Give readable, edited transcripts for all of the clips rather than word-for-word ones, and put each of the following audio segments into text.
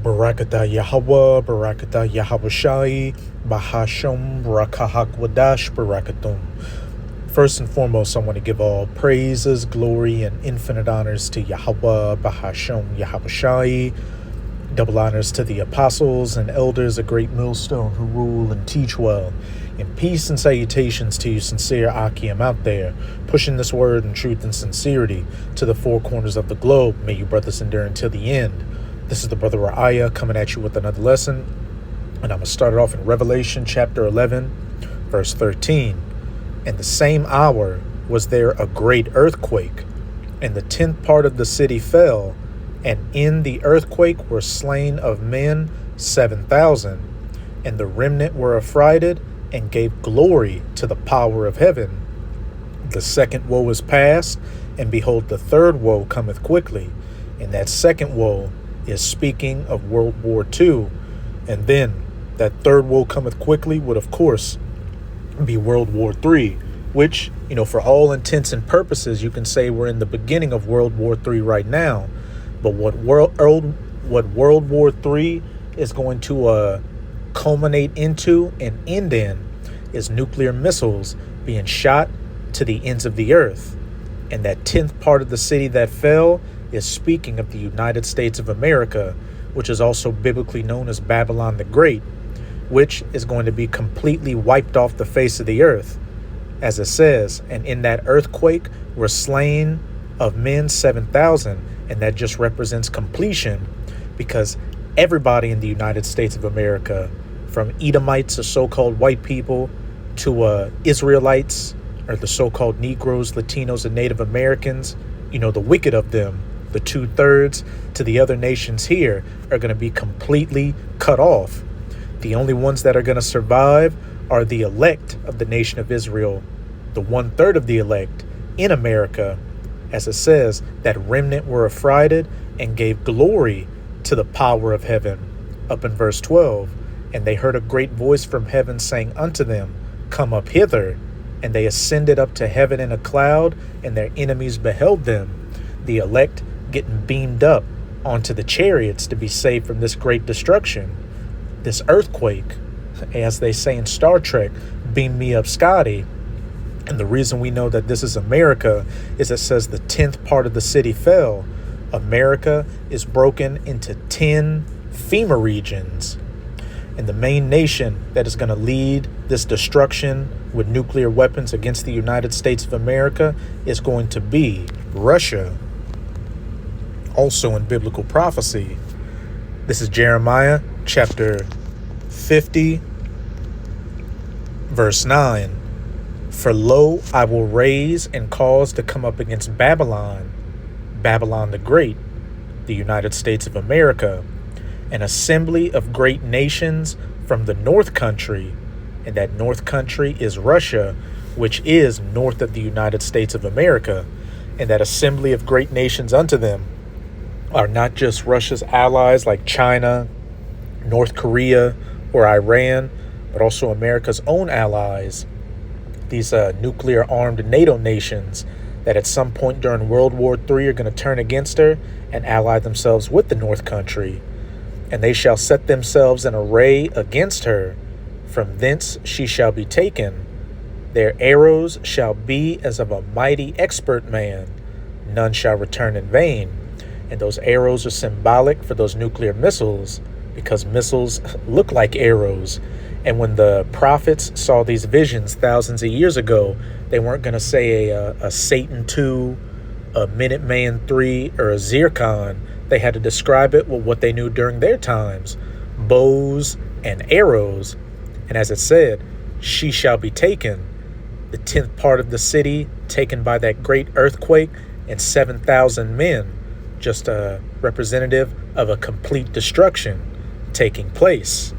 Barakatah Yahweh, Barakatah Yahweh Shai, Bahasham, Barakahak Wadash, Barakatum. First and foremost, I want to give all praises, glory, and infinite honors to Yahweh, Bahasham, Yahweh Shai. Double honors to the apostles and elders, a great millstone who rule and teach well. And peace and salutations to you sincere Akim out there, pushing this word in truth and sincerity to the four corners of the globe. May you brothers endure until the end. This is the brother Ra'aya coming at you with another lesson. And I'm going to start it off in Revelation chapter 11, verse 13. In the same hour was there a great earthquake, and the 10th part of the city fell, and in the earthquake were slain of men 7,000, and the remnant were affrighted and gave glory to the power of heaven. The second woe is past, and behold, the third woe cometh quickly. And that second woe is speaking of World War II. And then that third woe cometh quickly would, of course, be World War III, which, for all intents and purposes, you can say we're in the beginning of World War III right now. But what World War III is going to culminate into and end in is nuclear missiles being shot to the ends of the earth. And that 10th part of the city that fell is speaking of the United States of America, which is also biblically known as Babylon the Great, which is going to be completely wiped off the face of the earth. As it says, and in that earthquake were slain of men 7,000, and that just represents completion, because everybody in the United States of America, from Edomites, the so-called white people, to Israelites, or the so-called Negroes, Latinos, and Native Americans, the wicked of them, the 2/3, to the other nations here, are going to be completely cut off. The only ones that are going to survive are the elect of the nation of Israel, the 1/3 of the elect in America. As it says, that remnant were affrighted and gave glory to the power of heaven. Up in verse 12, and they heard a great voice from heaven saying unto them, Come up hither. And they ascended up to heaven in a cloud, and their enemies beheld them. The elect getting beamed up onto the chariots to be saved from this great destruction. This earthquake, as they say in Star Trek, beam me up, Scotty. And the reason we know that this is America is it says the 10th part of the city fell. America is broken into 10 FEMA regions. And the main nation that is going to lead this destruction with nuclear weapons against the United States of America is going to be Russia. Also in biblical prophecy, this is Jeremiah chapter 50, verse 9. For lo, I will raise and cause to come up against Babylon, Babylon the Great, the United States of America, an assembly of great nations from the north country, and that north country is Russia, which is north of the United States of America. And that assembly of great nations unto them are not just Russia's allies like China, North Korea, or Iran, but also America's own allies, these nuclear-armed NATO nations that at some point during World War III are going to turn against her and ally themselves with the north country. And they shall set themselves in array against her. From thence she shall be taken. Their arrows shall be as of a mighty expert man. None shall return in vain. And those arrows are symbolic for those nuclear missiles, because missiles look like arrows. And when the prophets saw these visions thousands of years ago, they weren't going to say a Satan II, a Minuteman III, or a Zircon. They had to describe it with what they knew during their times, bows and arrows. And as it said, she shall be taken. The 10th part of the city taken by that great earthquake, and 7,000 men, just a representative of a complete destruction taking place.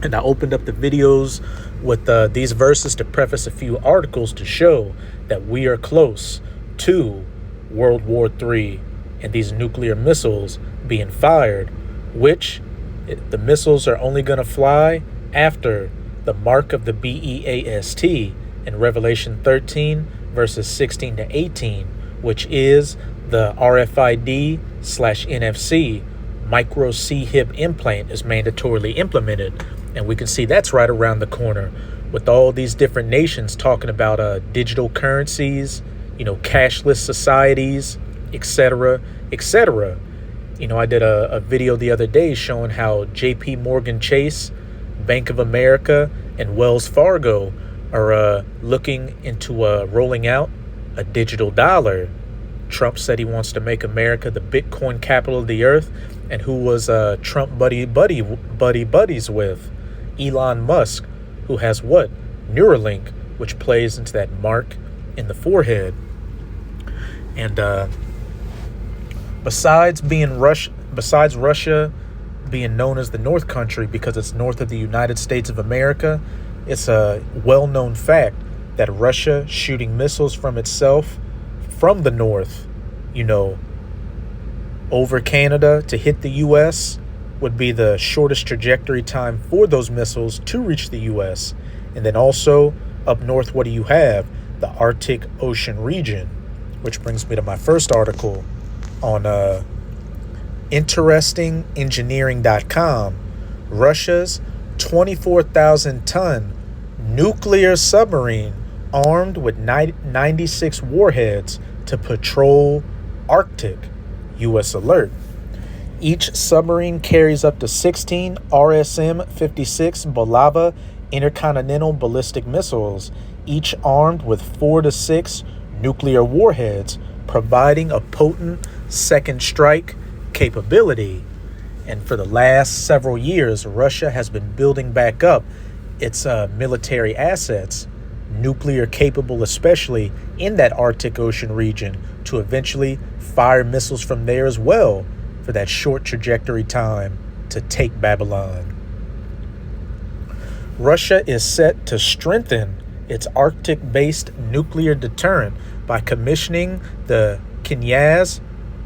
And I opened up the videos with these verses to preface a few articles to show that we are close to World War III and these nuclear missiles being fired, which the missiles are only going to fly after the mark of the BEAST in Revelation 13, verses 16 to 18, which is the RFID/NFC micro C-hip implant is mandatorily implemented. And we can see that's right around the corner with all these different nations talking about digital currencies, cashless societies, etc., etc. I did a video the other day showing how JP Morgan Chase, Bank of America, and Wells Fargo are looking into rolling out a digital dollar. Trump said he wants to make America the Bitcoin capital of the earth. And who was Trump buddies with? Elon Musk, who has what? Neuralink, which plays into that mark in the forehead. And besides Russia being known as the North Country because it's north of the United States of America, it's a well-known fact that Russia shooting missiles from itself from the north, over Canada to hit the U.S. would be the shortest trajectory time for those missiles to reach the U.S. And then also up north, what do you have? The Arctic Ocean region, which brings me to my first article on interestingenneering.com. Russia's 24,000-ton nuclear submarine armed with 96 warheads to patrol Arctic. U.S. alert. Each submarine carries up to 16 RSM-56 Bulava intercontinental ballistic missiles, each armed with 4 to 6 nuclear warheads, providing a potent second strike capability. And for the last several years, Russia has been building back up its military assets, nuclear capable especially in that Arctic Ocean region, to eventually fire missiles from there as well for that short trajectory time to take Babylon. Russia is set to strengthen its Arctic-based nuclear deterrent by commissioning the Knyaz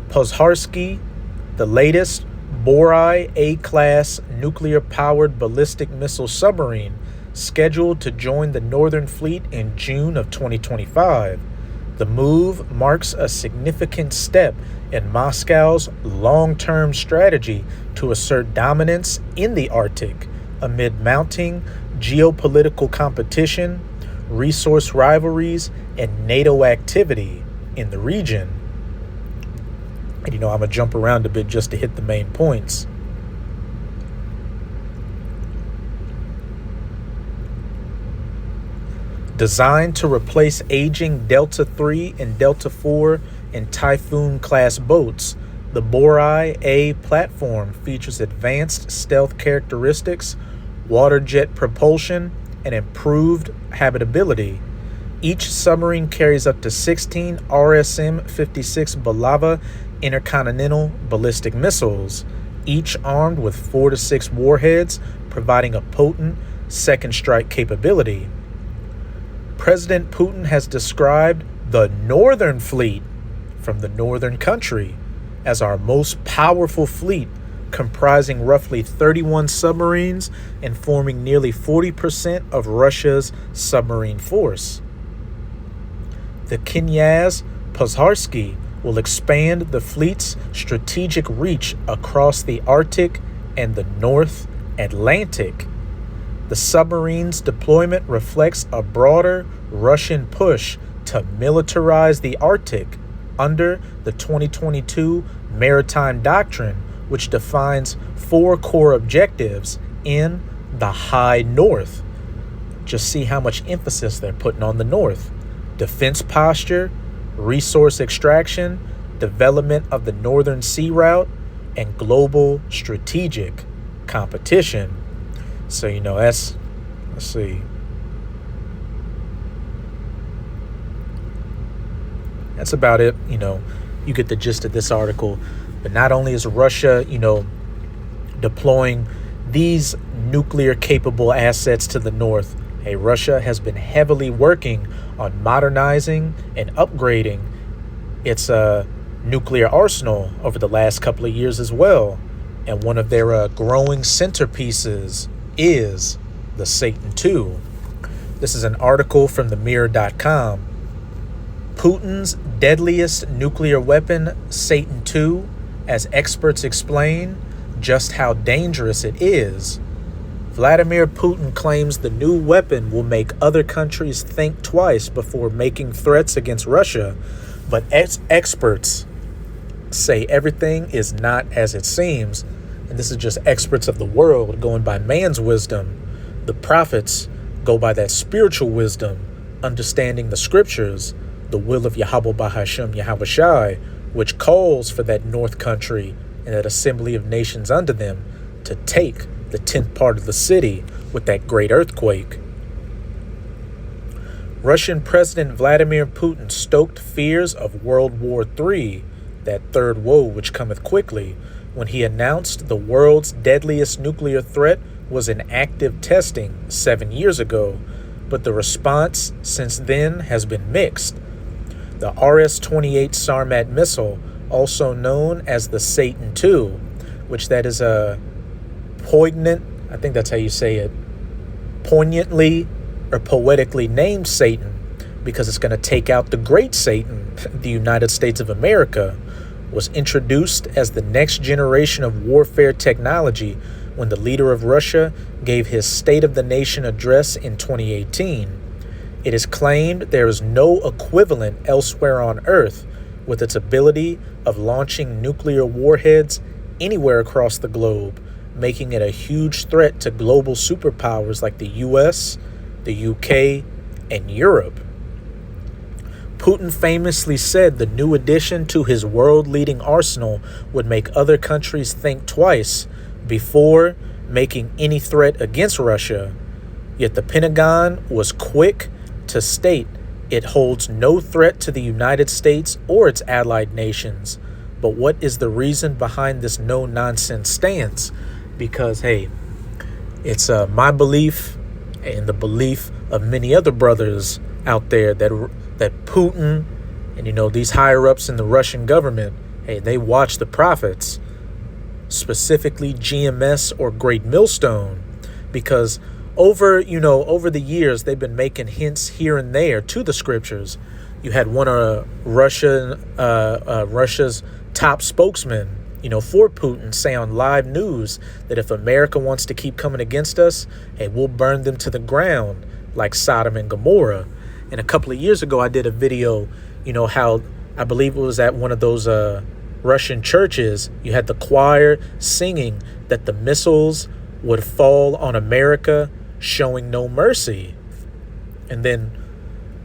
Pozharsky, the latest Borai A-class nuclear-powered ballistic missile submarine, scheduled to join the Northern Fleet in June of 2025. The move marks a significant step in Moscow's long-term strategy to assert dominance in the Arctic amid mounting geopolitical competition, resource rivalries, and NATO activity in the region. And I'm going to jump around a bit just to hit the main points. Designed to replace aging WW3 and WW4 and Typhoon-class boats, the Borai A platform features advanced stealth characteristics, water jet propulsion, and improved habitability. Each submarine carries up to 16 RSM-56 Bulava intercontinental ballistic missiles, each armed with 4 to 6 warheads, providing a potent second strike capability. President Putin has described the Northern Fleet from the northern country as our most powerful fleet, comprising roughly 31 submarines and forming nearly 40% of Russia's submarine force. The Knyaz Pozharsky will expand the fleet's strategic reach across the Arctic and the North Atlantic. The submarine's deployment reflects a broader Russian push to militarize the Arctic under the 2022 Maritime Doctrine, which defines 4 core objectives in the High North. Just see how much emphasis they're putting on the North. Defense posture, resource extraction, development of the Northern Sea Route, and global strategic competition. So, let's see. That's about it. You get the gist of this article. But not only is Russia, deploying these nuclear capable assets to the north, Russia has been heavily working on modernizing and upgrading its nuclear arsenal over the last couple of years as well. And one of their growing centerpieces is the Satan II. This is an article from themirror.com. Putin's deadliest nuclear weapon, Satan II, as experts explain, just how dangerous it is. Vladimir Putin claims the new weapon will make other countries think twice before making threats against Russia, but experts say everything is not as it seems, and this is just experts of the world going by man's wisdom. The prophets go by that spiritual wisdom, understanding the scriptures, the will of Yahweh Bahashem Yahweh Shai, which calls for that north country and that assembly of nations under them to take the 10th part of the city with that great earthquake. Russian President Vladimir Putin stoked fears of World War III, that third woe which cometh quickly, when he announced the world's deadliest nuclear threat was in active testing 7 years ago, but the response since then has been mixed. The RS-28 Sarmat missile, also known as the Satan II, which that is a poignant, I think that's how you say it, poignantly or poetically named Satan, because it's going to take out the great Satan, the United States of America, was introduced as the next generation of warfare technology when the leader of Russia gave his State of the Nation address in 2018. It is claimed there is no equivalent elsewhere on Earth with its ability of launching nuclear warheads anywhere across the globe, making it a huge threat to global superpowers like the US, the UK, and Europe. Putin famously said the new addition to his world-leading arsenal would make other countries think twice before making any threat against Russia. Yet the Pentagon was quick to state it holds no threat to the United States or its allied nations. But what is the reason behind this no-nonsense stance? Because, hey, it's my belief and the belief of many other brothers out there that Putin and, these higher-ups in the Russian government, hey, they watch the prophets, specifically GMS or Great Millstone, because over the years, they've been making hints here and there to the scriptures. You had one of Russia's top spokesmen, for Putin, say on live news that if America wants to keep coming against us, hey, we'll burn them to the ground like Sodom and Gomorrah. And a couple of years ago, I did a video, how I believe it was at one of those Russian churches. You had the choir singing that the missiles would fall on America, showing no mercy. And then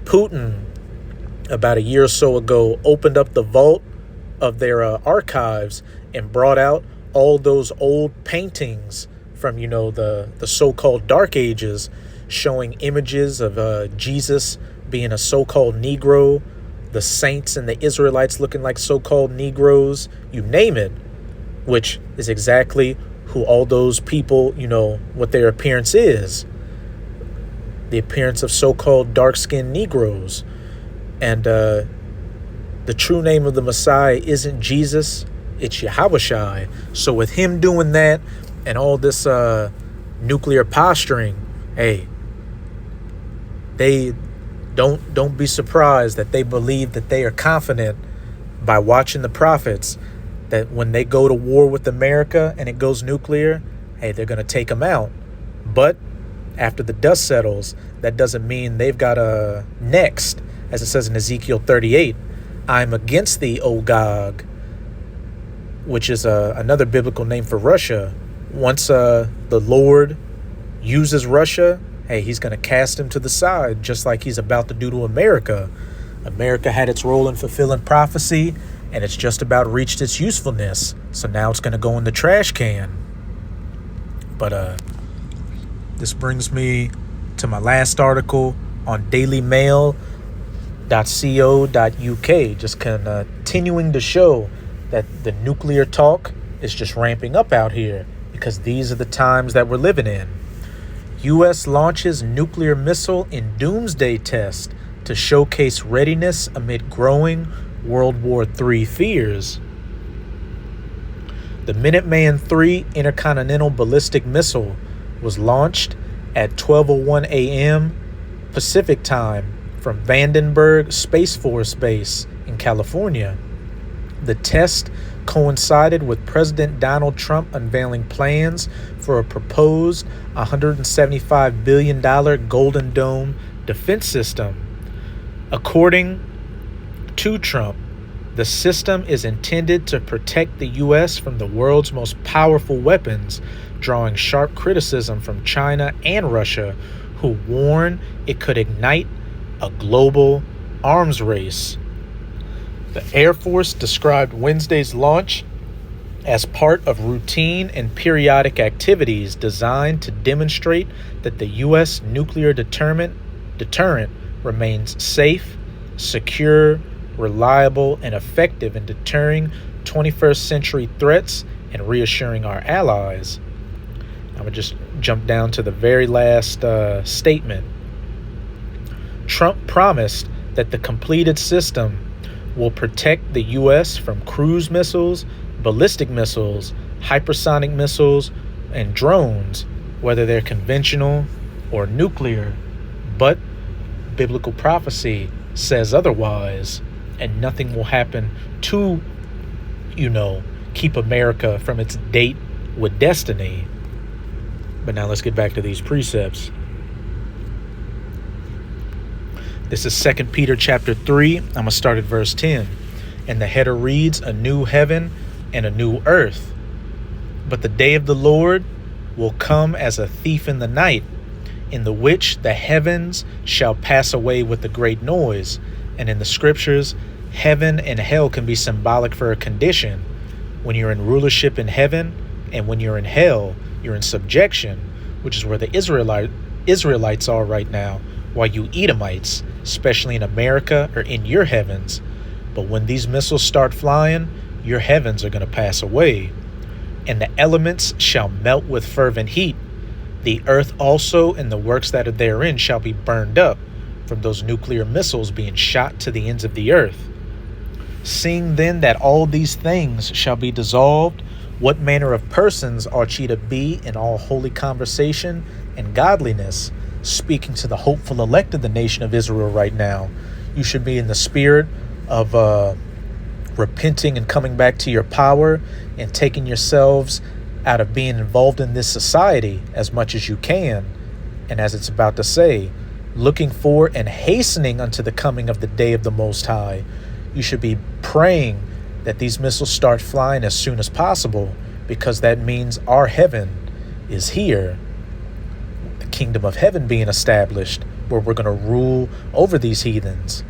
Putin, about a year or so ago, opened up the vault of their archives and brought out all those old paintings from, the so-called Dark Ages, showing images of Jesus being a so-called Negro, the saints and the Israelites looking like so-called Negroes, you name it, which is exactly who all those people, what their appearance is. The appearance of so-called dark-skinned Negroes. And the true name of the Messiah isn't Jesus, it's Yahweh Shai. So with him doing that and all this nuclear posturing, hey, they don't be surprised that they believe that they are confident by watching the prophets that when they go to war with America and it goes nuclear, hey, they're going to take them out. But after the dust settles, that doesn't mean they've got a next, as it says in Ezekiel 38, I'm against thee, O Gog, which is another biblical name for Russia. Once the Lord uses Russia, hey, he's going to cast him to the side, just like he's about to do to America. America had its role in fulfilling prophecy, and it's just about reached its usefulness. So now it's going to go in the trash can. But this brings me to my last article on dailymail.co.uk, just continuing to show that the nuclear talk is just ramping up out here, because these are the times that we're living in. U.S. launches nuclear missile in doomsday test to showcase readiness amid growing World War III fears. The Minuteman III intercontinental ballistic missile was launched at 12:01 a.m. Pacific time from Vandenberg Space Force Base in California. The test coincided with President Donald Trump unveiling plans for a proposed $175 billion Golden Dome defense system. According to Trump, the system is intended to protect the U.S. from the world's most powerful weapons, drawing sharp criticism from China and Russia, who warn it could ignite a global arms race. The Air Force described Wednesday's launch as part of routine and periodic activities designed to demonstrate that the U.S. nuclear deterrent remains safe, secure, reliable, and effective in deterring 21st century threats and reassuring our allies. I'm going to just jump down to the very last statement. Trump promised that the completed system will protect the U.S. from cruise missiles, ballistic missiles, hypersonic missiles, and drones, whether they're conventional or nuclear. But biblical prophecy says otherwise, and nothing will happen to, keep America from its date with destiny. But now let's get back to these precepts. This is 2 Peter chapter 3. I'm going to start at verse 10. And the header reads, "A new heaven and a new earth. But the day of the Lord will come as a thief in the night, in the which the heavens shall pass away with a great noise." And in the scriptures, heaven and hell can be symbolic for a condition. When you're in rulership in heaven and when you're in hell, you're in subjection, which is where the Israelites are right now, while you Edomites, especially in America, are in your heavens. But when these missiles start flying, your heavens are going to pass away. And the elements shall melt with fervent heat. The earth also and the works that are therein shall be burned up from those nuclear missiles being shot to the ends of the earth. Seeing then that all these things shall be dissolved, what manner of persons ought ye to be in all holy conversation and godliness, speaking to the hopeful elect of the nation of Israel right now? You should be in the spirit of repenting and coming back to your power and taking yourselves out of being involved in this society as much as you can. And as it's about to say, looking for and hastening unto the coming of the day of the Most High. You should be praying that these missiles start flying as soon as possible, because that means our heaven is here. The kingdom of heaven being established, where we're going to rule over these heathens,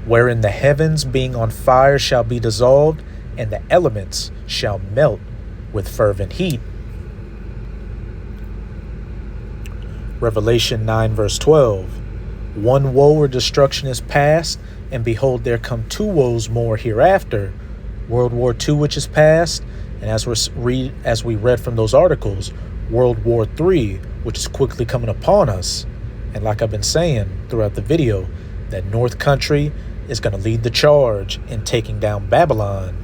wherein the heavens being on fire shall be dissolved, and the elements shall melt with fervent heat. Revelation 9 verse 12. One woe or destruction is past, and behold, there come two woes more hereafter. World War II, which is past, and as we read from those articles, World War III, which is quickly coming upon us. And like I've been saying throughout the video, that North Country is going to lead the charge in taking down Babylon.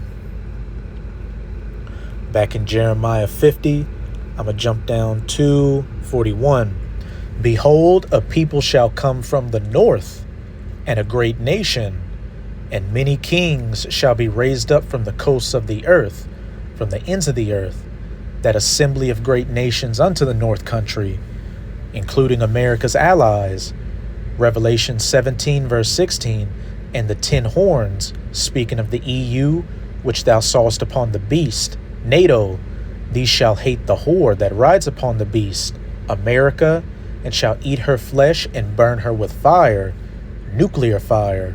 Back in Jeremiah 50, I'm going to jump down to 41. Behold, a people shall come from the north, and a great nation, and many kings shall be raised up from the coasts of the earth, from the ends of the earth, that assembly of great nations unto the north country, including America's allies. Revelation 17 verse 16, and the 10 horns, speaking of the EU, which thou sawest upon the beast, NATO, these shall hate the whore that rides upon the beast, America, and shall eat her flesh and burn her with fire, nuclear fire.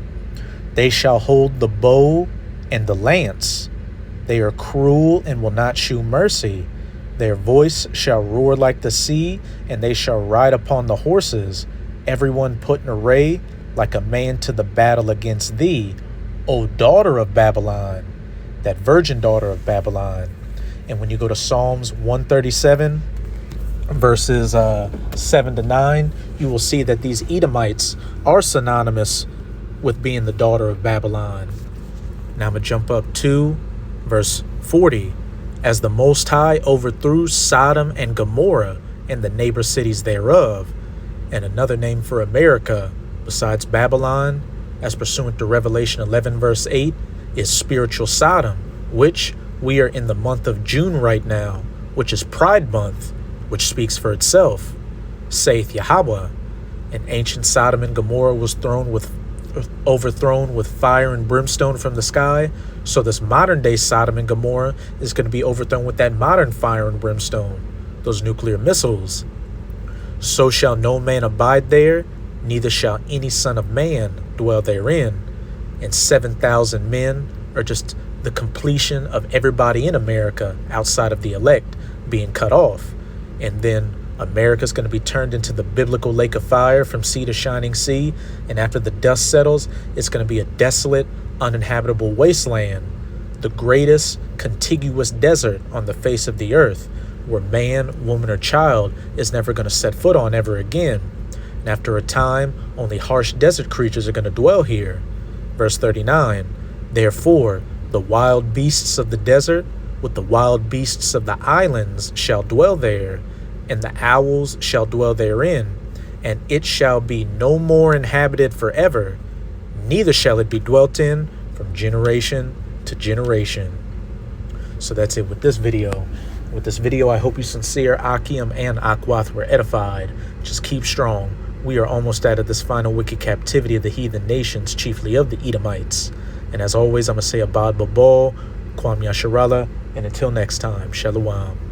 They shall hold the bow and the lance. They are cruel and will not shew mercy. Their voice shall roar like the sea, and they shall ride upon the horses, everyone put in array like a man to the battle against thee, O daughter of Babylon, that virgin daughter of Babylon. And when you go to Psalms 137, verses 7 to 9, you will see that these Edomites are synonymous with being the daughter of Babylon. Now I'm going to jump up to verse 40. As the Most High overthrew Sodom and Gomorrah and the neighbor cities thereof. And another name for America, besides Babylon, as pursuant to Revelation 11 verse 8, is spiritual Sodom, which We are in the month of June right now, which is Pride Month, which speaks for itself. Saith Yahweh, and ancient Sodom and Gomorrah was overthrown with fire and brimstone from the sky. So this modern day Sodom and Gomorrah is going to be overthrown with that modern fire and brimstone, those nuclear missiles. So shall no man abide there, neither shall any son of man dwell therein. And 7,000 men are just the completion of everybody in America outside of the elect being cut off. And then America's going to be turned into the biblical lake of fire from sea to shining sea. And after the dust settles, it's going to be a desolate, uninhabitable wasteland, the greatest contiguous desert on the face of the earth, where man, woman, or child is never going to set foot on ever again. And after a time, only harsh desert creatures are going to dwell here. Verse 39, therefore, the wild beasts of the desert with the wild beasts of the islands shall dwell there, and the owls shall dwell therein, and it shall be no more inhabited forever, neither shall it be dwelt in from generation to generation. So that's it with this video. With this video, I hope you sincere Akim and Akwath were edified. Just keep strong. We are almost out of this final wicked captivity of the heathen nations, chiefly of the Edomites. And as always, I'm going to say Abad Babal, Kwam Yasharallah, and until next time, Shalom.